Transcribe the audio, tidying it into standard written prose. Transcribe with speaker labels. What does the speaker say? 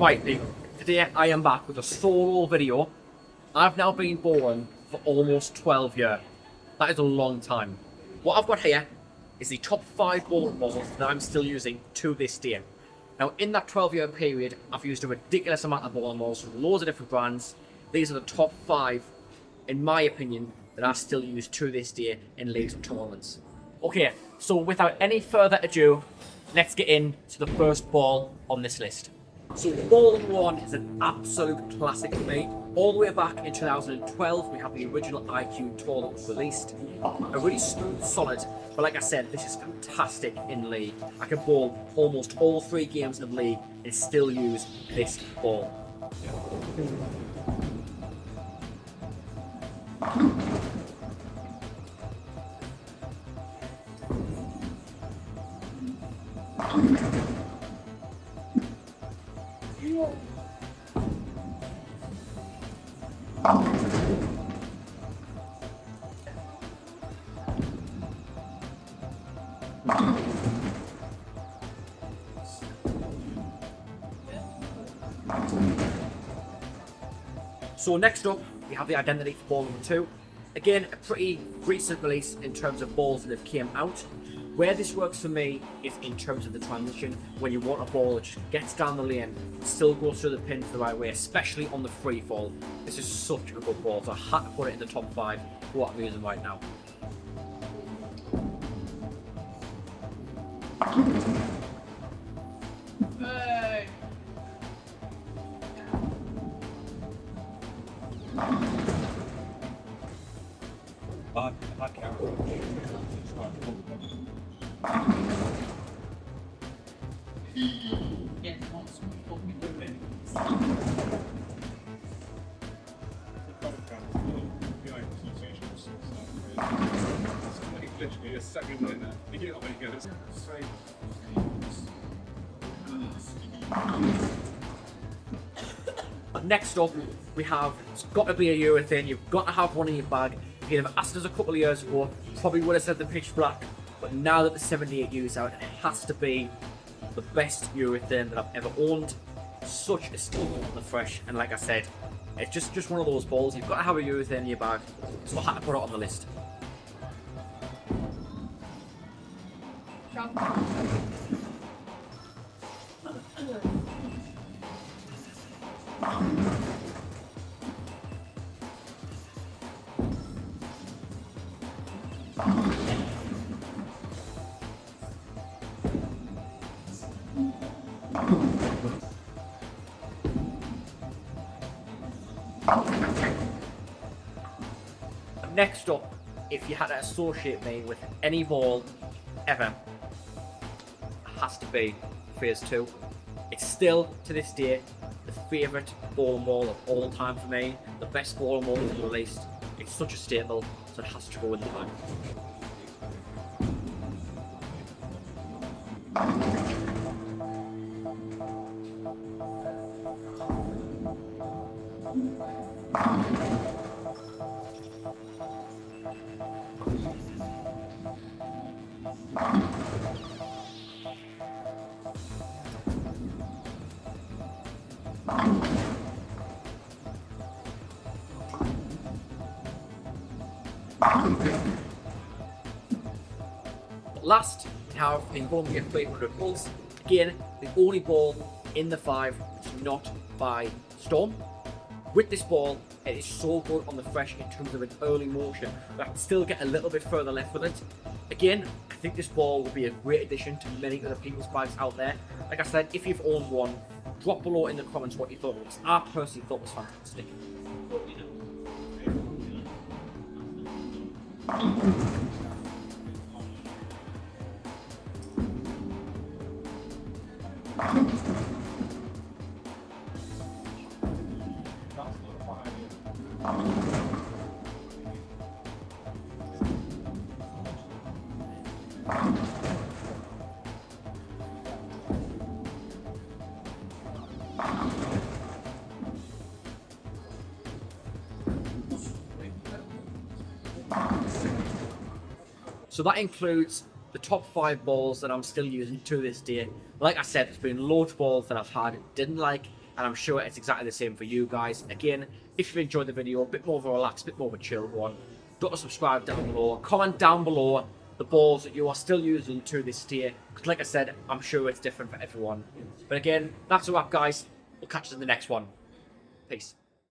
Speaker 1: Right, people, today I am back with a solo video. I've now been bowling for almost 12 years. That is a long time. What I've got here is the top 5 bowling balls that I'm still using to this day. Now, in that 12-year period, I've used a ridiculous amount of bowling balls from loads of different brands. These are the top 5, in my opinion, that I still use to this day in leagues and tournaments. Okay, so without any further ado, let's get into the first ball on this list. So Ballroom 1 is an absolute classic for me. All the way back in 2012, we have the original IQ tour that was released. A really smooth, solid, but like I said, this is fantastic in League. I can bowl almost all 3 games of League and still use this ball. So next up, we have the identity for Ballroom 2. Again, a pretty recent release in terms of balls that have came out. Where this works for me is in terms of the transition, when you want a ball that just gets down the lane, still goes through the pins the right way, especially on the free fall. This is such a good ball, so I had to put it in the top 5 for what I'm using right now.
Speaker 2: Hey.
Speaker 3: Hot camera.
Speaker 2: Yes, wants to put me through it.
Speaker 3: Literally a second in there. You know when he goes straight.
Speaker 1: Next up, we have, it's got to be a urethane. You've got to have one in your bag. If you'd have asked us a couple of years ago, probably would have said the pitch black. But now that the 78U is out, it has to be the best urethane that I've ever owned. Such a staple on the fresh, and like I said, it's just one of those balls. You've got to have a urethane in your bag, so I had to put it on the list. Next up, if you had to associate me with any ball ever, it has to be Phaze II. It's still, to this day, the favourite bowling ball of all time for me. The best bowling ball that's released. It's such a staple, so it has to go in the bag. Last, we have the Columbia 300 Pulse. Again, the only ball in the 5 which is not by Storm. With this ball, it is so good on the fresh in terms of an early motion, but I can still get a little bit further left with it. Again, I think this ball will be a great addition to many other people's bags out there. Like I said, if you've owned one, drop below in the comments what you thought of it. I personally thought it was fantastic. So that includes the top 5 balls that I'm still using to this day. Like I said, there's been loads of balls that I've had, didn't like, and I'm sure it's exactly the same for you guys. Again, if you've enjoyed the video, a bit more of a relaxed, a bit more of a chill one, don't subscribe down below, comment down below the balls that you are still using to this day, because like I said, I'm sure it's different for everyone. But again, that's a wrap, guys. We'll catch you in the next one. Peace.